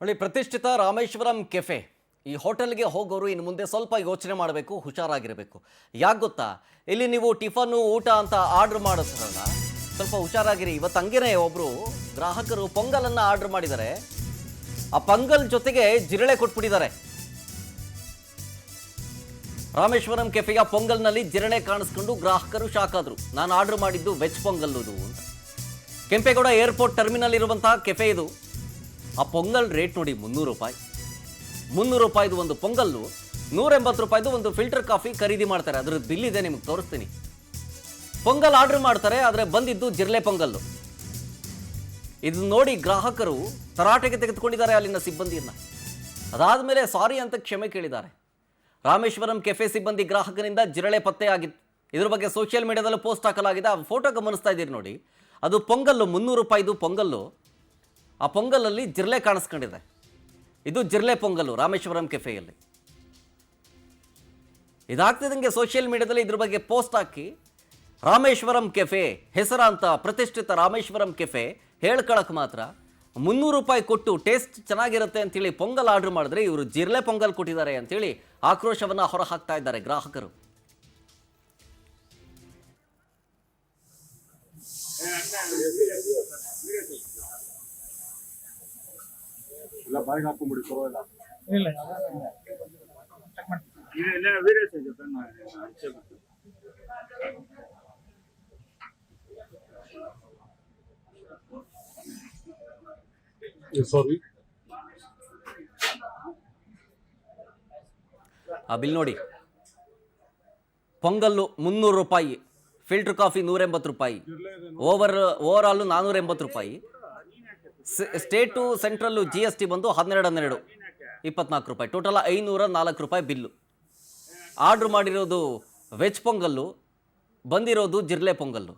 ನೋಡಿ, ಪ್ರತಿಷ್ಠಿತ ರಾಮೇಶ್ವರಂ ಕೆಫೆ ಈ ಹೋಟೆಲ್ಗೆ ಹೋಗೋರು ಇನ್ನು ಮುಂದೆ ಸ್ವಲ್ಪ ಯೋಚನೆ ಮಾಡಬೇಕು, ಹುಷಾರಾಗಿರಬೇಕು. ಯಾಕೆ ಗೊತ್ತಾ, ಇಲ್ಲಿ ನೀವು ಟಿಫನ್ನು ಊಟ ಅಂತ ಆರ್ಡರ್ ಮಾಡೋದ್ರಲ್ಲ, ಸ್ವಲ್ಪ ಹುಷಾರಾಗಿರಿ. ಇವತ್ತು ಹಂಗೇನೆ ಒಬ್ಬರು ಗ್ರಾಹಕರು ಪೊಂಗಲನ್ನು ಆರ್ಡರ್ ಮಾಡಿದ್ದಾರೆ. ಆ ಪೊಂಗಲ್ ಜೊತೆಗೆ ಜಿರಳೆ ಕೊಟ್ಬಿಟ್ಟಿದ್ದಾರೆ. ರಾಮೇಶ್ವರಂ ಕೆಫೆಯ ಪೊಂಗಲ್ನಲ್ಲಿ ಜಿರಳೆ ಕಾಣಿಸ್ಕೊಂಡು ಗ್ರಾಹಕರು ಶಾಕ್ ಆದರು. ನಾನು ಆರ್ಡರ್ ಮಾಡಿದ್ದು ವೆಜ್ ಪೊಂಗಲ್ ಅಂತ. ಕೆಂಪೇಗೌಡ ಏರ್ಪೋರ್ಟ್ ಟರ್ಮಿನಲ್ ಇರುವಂತಹ ಕೆಫೆ ಇದು. ಆ ಪೊಂಗಲ್ ರೇಟ್ ನೋಡಿ, 300 ರೂಪಾಯಿ. 300 ರೂಪಾಯಿದು ಒಂದು ಪೊಂಗಲ್ಲು, 180 ರೂಪಾಯಿದು ಒಂದು ಫಿಲ್ಟರ್ ಕಾಫಿ ಖರೀದಿ ಮಾಡ್ತಾರೆ. ಅದ್ರದ್ದು ಬಿಲ್ ಇದೆ, ನಿಮಗೆ ತೋರಿಸ್ತೀನಿ. ಪೊಂಗಲ್ ಆರ್ಡರ್ ಮಾಡ್ತಾರೆ, ಆದರೆ ಬಂದಿದ್ದು ಜಿರಳೆ ಪೊಂಗಲ್ಲು. ಇದು ನೋಡಿ ಗ್ರಾಹಕರು ತರಾಟೆಗೆ ತೆಗೆದುಕೊಂಡಿದ್ದಾರೆ ಅಲ್ಲಿನ ಸಿಬ್ಬಂದಿಯನ್ನ. ಅದಾದಮೇಲೆ ಸಾರಿ ಅಂತ ಕ್ಷಮೆ ಕೇಳಿದ್ದಾರೆ. ರಾಮೇಶ್ವರಂ ಕೆಫೆ ಸಿಬ್ಬಂದಿ ಗ್ರಾಹಕನಿಂದ ಜಿರಳೆ ಪತ್ತೆಯಾಗಿತ್ತು. ಇದ್ರ ಬಗ್ಗೆ ಸೋಷಿಯಲ್ ಮೀಡಿಯಾದಲ್ಲೂ ಪೋಸ್ಟ್ ಹಾಕಲಾಗಿದೆ. ಆ ಫೋಟೋ ಗಮನಿಸ್ತಾ ಇದ್ದೀರಿ ನೋಡಿ. ಅದು ಪೊಂಗಲ್ಲು, 300 ರೂಪಾಯಿದು ಪೊಂಗಲ್ಲು. ಆ ಪೊಂಗಲಲ್ಲಿ ಜಿರಳೆ ಕಾಣಿಸ್ಕೊಂಡಿದೆ. ಇದು ಜಿರಳೆ ಪೊಂಗಲ್ಲು ರಾಮೇಶ್ವರಂ ಕೆಫೆಯಲ್ಲಿ. ಇದಾಗ್ತಿದ್ದಂಗೆ ಸೋಷಿಯಲ್ ಮೀಡಿಯಾದಲ್ಲಿ ಇದ್ರ ಬಗ್ಗೆ ಪೋಸ್ಟ್ ಹಾಕಿ, ರಾಮೇಶ್ವರಂ ಕೆಫೆ ಹೆಸರಾಂತ ಪ್ರತಿಷ್ಠಿತ ರಾಮೇಶ್ವರಂ ಕೆಫೆ ಹೇಳ್ಕೊಳಕ್ಕೆ ಮಾತ್ರ 300 ರೂಪಾಯಿ ಕೊಟ್ಟು ಟೇಸ್ಟ್ ಚೆನ್ನಾಗಿರುತ್ತೆ ಅಂತೇಳಿ ಪೊಂಗಲ್ ಆರ್ಡರ್ ಮಾಡಿದ್ರೆ ಇವರು ಜಿರಳೆ ಪೊಂಗಲ್ ಕೊಟ್ಟಿದ್ದಾರೆ ಅಂತೇಳಿ ಆಕ್ರೋಶವನ್ನು ಹೊರಹಾಕ್ತಾ ಇದ್ದಾರೆ ಗ್ರಾಹಕರು. ಆ ಬಿಲ್ ನೋಡಿ, ಪೊಂಗಲ್ಲು 300 ರೂಪಾಯಿ, ಫಿಲ್ಟರ್ ಕಾಫಿ 180 ರೂಪಾಯಿ, ಓವರ್ ಆಲ್ 480 ರೂಪಾಯಿ, ಸ್ಟೇಟು ಸೆಂಟ್ರಲ್ಲು GST ಬಂದು 12 24 ರೂಪಾಯಿ, ಟೋಟಲ್ 504 ರೂಪಾಯಿ ಬಿಲ್ಲು. ಆರ್ಡ್ರ್ ಮಾಡಿರೋದು ವೆಜ್ ಪೊಂಗಲ್ಲು, ಬಂದಿರೋದು ಜಿರಳೆ ಪೊಂಗಲ್ಲು.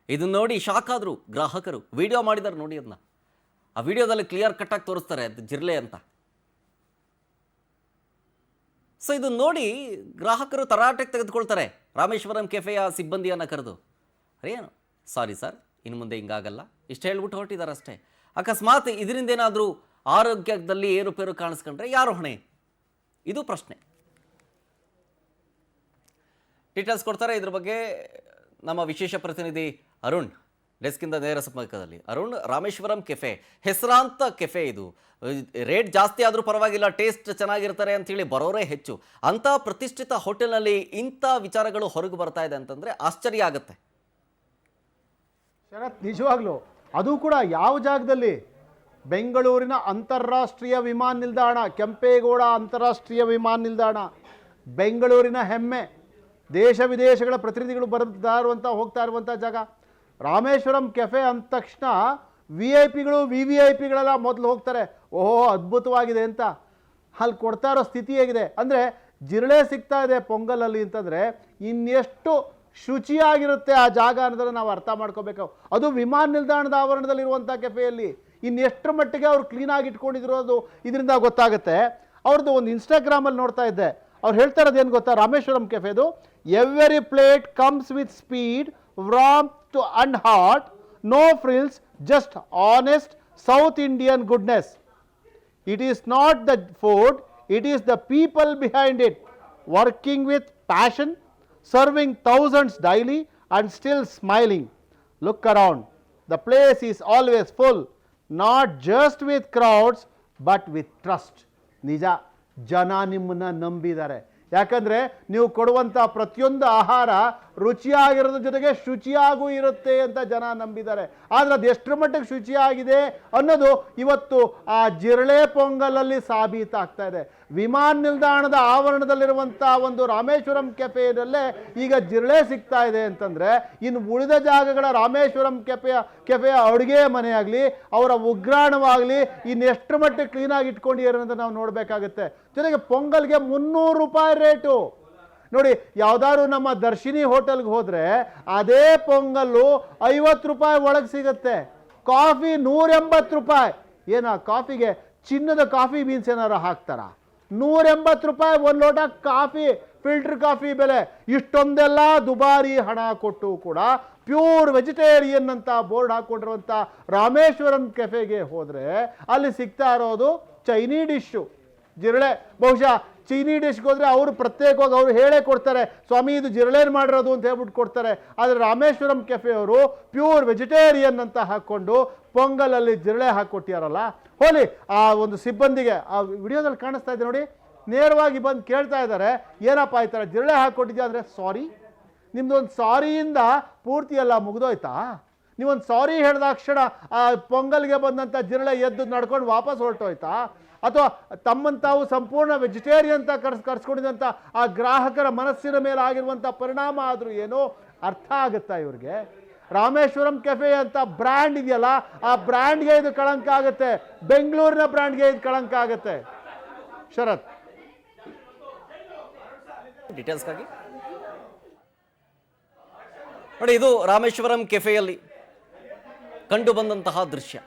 ಇದನ್ನ ನೋಡಿ ಶಾಕ್ ಆದರು ಗ್ರಾಹಕರು. ವಿಡಿಯೋ ಮಾಡಿದ್ದಾರೆ ನೋಡಿ, ಅದನ್ನ ಆ ವಿಡಿಯೋದಲ್ಲಿ ಕ್ಲಿಯರ್ ಕಟ್ಟಾಗಿ ತೋರಿಸ್ತಾರೆ ಅದು ಜಿರಳೆ ಅಂತ. ಸೊ ಇದು ನೋಡಿ ಗ್ರಾಹಕರು ತರಾಟೆಗೆ ತೆಗೆದುಕೊಳ್ತಾರೆ ರಾಮೇಶ್ವರಂ ಕೆಫೆಯ ಸಿಬ್ಬಂದಿಯನ್ನು ಕರೆದು. ಏನು ಸಾರಿ ಸರ್, ಇನ್ನು ಮುಂದೆ ಹಿಂಗಾಗಲ್ಲ, ಇಷ್ಟು ಹೇಳ್ಬಿಟ್ಟು ಹೊರಟಿದ್ದಾರೆ ಅಷ್ಟೇ. ಅಕಸ್ಮಾತ್ ಇದರಿಂದ ಏನಾದರೂ ಆರೋಗ್ಯದಲ್ಲಿ ಏರುಪೇರು ಕಾಣಿಸ್ಕೊಂಡ್ರೆ ಯಾರು ಹೊಣೆ? ಇದು ಪ್ರಶ್ನೆ. ಡೀಟೇಲ್ಸ್ ಕೊಡ್ತಾರೆ ಇದ್ರ ಬಗ್ಗೆ ನಮ್ಮ ವಿಶೇಷ ಪ್ರತಿನಿಧಿ ಅರುಣ್, ಡೆಸ್ಕಿಂದ ನೇರ ಸಂಪರ್ಕದಲ್ಲಿ. ಅರುಣ್, ರಾಮೇಶ್ವರಂ ಕೆಫೆ ಹೆಸರಾಂತ ಕೆಫೆ ಇದು. ರೇಟ್ ಜಾಸ್ತಿ ಆದರೂ ಪರವಾಗಿಲ್ಲ, ಟೇಸ್ಟ್ ಚೆನ್ನಾಗಿರ್ತಾರೆ ಅಂತೇಳಿ ಬರೋರೇ ಹೆಚ್ಚು. ಅಂಥ ಪ್ರತಿಷ್ಠಿತ ಹೋಟೆಲ್ನಲ್ಲಿ ಇಂಥ ವಿಚಾರಗಳು ಹೊರಗೆ ಬರ್ತಾ ಇದೆ ಅಂತಂದರೆ ಆಶ್ಚರ್ಯ ಆಗುತ್ತೆ. ಶರತ್, ನಿಜವಾಗ್ಲೂ ಅದು ಕೂಡ ಯಾವ ಜಾಗದಲ್ಲಿ? ಬೆಂಗಳೂರಿನ ಅಂತಾರಾಷ್ಟ್ರೀಯ ವಿಮಾನ ನಿಲ್ದಾಣ, ಕೆಂಪೇಗೌಡ ಅಂತಾರಾಷ್ಟ್ರೀಯ ವಿಮಾನ ನಿಲ್ದಾಣ, ಬೆಂಗಳೂರಿನ ಹೆಮ್ಮೆ. ದೇಶ ವಿದೇಶಗಳ ಪ್ರತಿನಿಧಿಗಳು ಹೋಗ್ತಾ ಇರುವಂಥ ಜಾಗ. ರಾಮೇಶ್ವರಂ ಕೆಫೆ ಅಂದ ತಕ್ಷಣ VIP ಗಳು VVIPಗಳೆಲ್ಲ ಮೊದಲು ಹೋಗ್ತಾರೆ, ಓಹೋ ಅದ್ಭುತವಾಗಿದೆ ಅಂತ. ಅಲ್ಲಿ ಕೊಡ್ತಾ ಇರೋ ಸ್ಥಿತಿ ಹೇಗಿದೆ ಅಂದರೆ, ಜಿರಳೆ ಸಿಗ್ತಾ ಇದೆ ಪೊಂಗಲಲ್ಲಿ ಅಂತಂದರೆ ಇನ್ನೆಷ್ಟು ಶುಚಿಯಾಗಿರುತ್ತೆ ಆ ಜಾಗ ಅನ್ನೋದನ್ನು ನಾವು ಅರ್ಥ ಮಾಡ್ಕೋಬೇಕು. ಅದು ವಿಮಾನ ನಿಲ್ದಾಣದ ಆವರಣದಲ್ಲಿರುವಂಥ ಕೆಫೆಯಲ್ಲಿ ಇನ್ನೆಷ್ಟರ ಮಟ್ಟಿಗೆ ಅವ್ರು ಕ್ಲೀನಾಗಿ ಇಟ್ಕೊಂಡಿರೋದು ಇದರಿಂದ ಗೊತ್ತಾಗುತ್ತೆ. ಅವ್ರದ್ದು ಒಂದು ಇನ್ಸ್ಟಾಗ್ರಾಮಲ್ಲಿ ನೋಡ್ತಾ ಇದ್ದೆ, ಅವ್ರು ಹೇಳ್ತಾ ಇರೋದು ಏನು ಗೊತ್ತಾ, ರಾಮೇಶ್ವರಂ ಕೆಫೆದು every plate comes with speed, warm too and hot, no frills, just honest South Indian goodness. It is not the food, it is the people behind it, working with passion, serving thousands daily and still smiling. Look around, the place is always full, not just with crowds but with trust. ನಿಜ, ಜನ ನಿಮ್ಮನ್ನ ನಂಬಿದ್ದಾರೆ. ಯಾಕಂದರೆ ನೀವು ಕೊಡುವಂಥ ಪ್ರತಿಯೊಂದು ಆಹಾರ ರುಚಿಯಾಗಿರೋದ್ರ ಜೊತೆಗೆ ಶುಚಿಯಾಗೂ ಇರುತ್ತೆ ಅಂತ ಜನ ನಂಬಿದ್ದಾರೆ. ಆದರೆ ಅದು ಎಷ್ಟರ ಮಟ್ಟಿಗೆ ಶುಚಿಯಾಗಿದೆ ಅನ್ನೋದು ಇವತ್ತು ಆ ಜಿರಳೆ ಪೊಂಗಲಲ್ಲಿ ಸಾಬೀತಾಗ್ತಾ ಇದೆ. ವಿಮಾನ ನಿಲ್ದಾಣದ ಆವರಣದಲ್ಲಿರುವಂಥ ಒಂದು ರಾಮೇಶ್ವರಂ ಕೆಫೆಯಲ್ಲೇ ಈಗ ಜಿರಳೆ ಸಿಗ್ತಾ ಇದೆ ಅಂತಂದರೆ, ಇನ್ನು ಉಳಿದ ಜಾಗಗಳ ರಾಮೇಶ್ವರಂ ಕೆಫೆಯ ಅಡುಗೆ ಮನೆಯಾಗಲಿ, ಅವರ ಉಗ್ರಾಣವಾಗಲಿ ಇನ್ನೆಷ್ಟರ ಮಟ್ಟಿಗೆ ಕ್ಲೀನಾಗಿ ಇಟ್ಕೊಂಡಿದ್ದಾರೆ ಅಂತ ನಾವು ನೋಡಬೇಕಾಗುತ್ತೆ. ಜೊತೆಗೆ ಪೊಂಗಲ್ಗೆ 300 ರೂಪಾಯಿ ರೇಟು ನೋಡಿ. ಯಾವುದಾದ್ರು ನಮ್ಮ ದರ್ಶಿನಿ ಹೋಟೆಲ್ಗೆ ಹೋದರೆ ಅದೇ ಪೊಂಗಲ್ಲು 50 ರೂಪಾಯಿ ಒಳಗೆ ಸಿಗುತ್ತೆ. ಕಾಫಿ 180 ರೂಪಾಯಿ. ಏನು ಆ ಕಾಫಿಗೆ ಚಿನ್ನದ ಕಾಫಿ ಬೀನ್ಸ್ ಏನಾರು ಹಾಕ್ತಾರ? 180 ರೂಪಾಯಿ ಒಂದು ಲೋಟ ಕಾಫಿ ಫಿಲ್ಟರ್ ಕಾಫಿ ಬೆಲೆ, ಇಷ್ಟೊಂದೆಲ್ಲ ದುಬಾರಿ ಹಣ ಕೊಟ್ಟು ಕೂಡ ಪ್ಯೂರ್ ವೆಜಿಟೇರಿಯನ್ ಅಂತ ಬೋರ್ಡ್ ಹಾಕ್ಕೊಂಡಿರುವಂಥ ರಾಮೇಶ್ವರಂ ಕೆಫೆಗೆ ಹೋದರೆ ಅಲ್ಲಿ ಸಿಗ್ತಾ ಇರೋದು ಚೈನೀ ಡಿಶ್ಶು, ಜಿರಳೆ. ಬಹುಶಃ ಚೀನಿ ಡಿಶ್ಗೆ ಹೋದರೆ ಅವರು ಪ್ರತ್ಯೇಕವಾಗಿ ಅವರು ಹೇಳೇ ಕೊಡ್ತಾರೆ, ಸ್ವಾಮಿ ಇದು ಜಿರಳೆನ್ ಮಾಡಿರೋದು ಅಂತ ಹೇಳ್ಬಿಟ್ಟು ಕೊಡ್ತಾರೆ. ಆದರೆ ರಾಮೇಶ್ವರಂ ಕೆಫೆಯವರು ಪ್ಯೂರ್ ವೆಜಿಟೇರಿಯನ್ ಅಂತ ಹಾಕ್ಕೊಂಡು ಪೊಂಗಲಲ್ಲಿ ಜಿರಳೆ ಹಾಕ್ಕೊಟ್ಟಿಯಾರಲ್ಲ. ಹೋಲಿ ಆ ಒಂದು ಸಿಬ್ಬಂದಿಗೆ ಆ ವಿಡಿಯೋದಲ್ಲಿ ಕಾಣಿಸ್ತಾ ಇದೆ ನೋಡಿ, ನೇರವಾಗಿ ಬಂದು ಕೇಳ್ತಾ ಇದ್ದಾರೆ, ಏನಪ್ಪ ಈ ಥರ ಜಿರಳೆ ಹಾಕ್ಕೊಟ್ಟಿದ್ಯಾ ಅಂದರೆ, ಸಾರಿ. ನಿಮ್ದೊಂದು ಸಾರಿಯಿಂದ ಪೂರ್ತಿ ಎಲ್ಲ ಮುಗಿದೋಯ್ತಾ? ನೀವೊಂದು ಸಾರಿ ಹೇಳಿದಾಕ್ಷಣ ಆ ಪೊಂಗಲ್ಗೆ ಬಂದಂಥ ಜಿರಳೆ ಎದ್ದು ನಡ್ಕೊಂಡು ವಾಪಸ್ ಹೊರಟೋಯ್ತಾ? ಅಥವಾ ತಮ್ಮನ್ನು ತಾವು ಸಂಪೂರ್ಣ ವೆಜಿಟೇರಿಯನ್ ಅಂತ ಕರ್ಸ್ಕೊಂಡಿದ್ದಂಥ ಆ ಗ್ರಾಹಕರ ಮನಸ್ಸಿನ ಮೇಲೆ ಆಗಿರುವಂಥ ಪರಿಣಾಮ ಆದರೂ ಏನೋ ಅರ್ಥ ಆಗುತ್ತಾ ಇವ್ರಿಗೆ? ರಾಮೇಶ್ವರಂ ಕೆಫೆ ಅಂತ ಬ್ರ್ಯಾಂಡ್ ಇದೆಯಲ್ಲ, ಆ ಬ್ರ್ಯಾಂಡ್ಗೆ ಇದು ಕಳಂಕ ಆಗುತ್ತೆ, ಬೆಂಗಳೂರಿನ ಬ್ರ್ಯಾಂಡ್ಗೆ ಇದು ಕಳಂಕ ಆಗುತ್ತೆ. ಶರತ್, ಡೀಟೇಲ್ಸ್ಗಾಗಿ ನೋಡಿ, ಇದು ರಾಮೇಶ್ವರಂ ಕೆಫೆಯಲ್ಲಿ ಕಂಡು ಬಂದಂತಹ ದೃಶ್ಯ.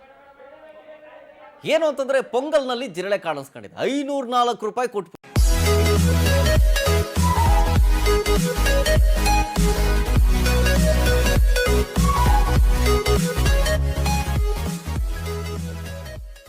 ಏನು ಅಂತಂದ್ರೆ ಪೊಂಗಲ್ನಲ್ಲಿ ಜಿರಳೆ ಕಾಣಿಸ್ಕೊಂಡಿದೆ. 504 ರೂಪಾಯಿ ಕೊಟ್ಟು